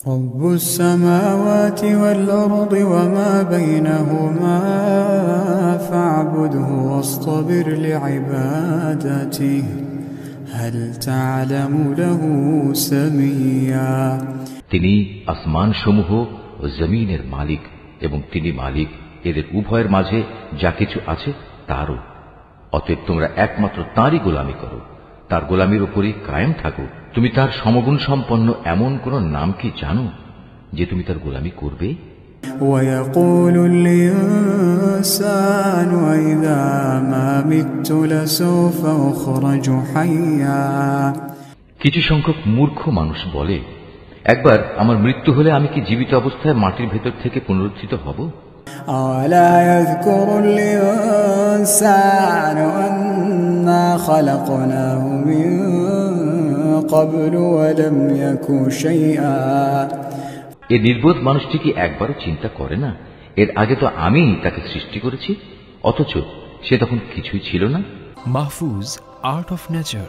رب السماوات والأرض وما بينهما فاعبده واصطبر لعبادته هل تعلم له سميا। তিনি আসমান সমূহ ও জমিনের মালিক এবং তিনি মালিক এদের উভয়ের মাঝে যা কিছু আছে তারও। অতএব তোমরা একমাত্র তাঁরই গোলামি করো, তার গোলামির উপরই কায়েম থাকো। তুমি তার সমগুণ সম্পন্ন এমন কোন নাম কি জানো যে তুমি তার গোলামি করবে? ويقول الإنسان إذا ما مت لسوف أخرج حيا। কিছু সংখ্যক মূর্খ মানুষ বলে, একবার আমার মৃত্যু হলে আমি কি জীবিত অবস্থায় মাটির ভেতর থেকে পুনরুত্থিত হব? أولا يذكر الإنسان أنا خلقناه من قبل ولم يك شيئا। এই নির্বোধ মানুষটি কি একবারও চিন্তা করে না, এর আগে তো আমি তাকে সৃষ্টি করেছি, অথচ সে তখন কিছুই ছিল না। Mahfuz, art of nature.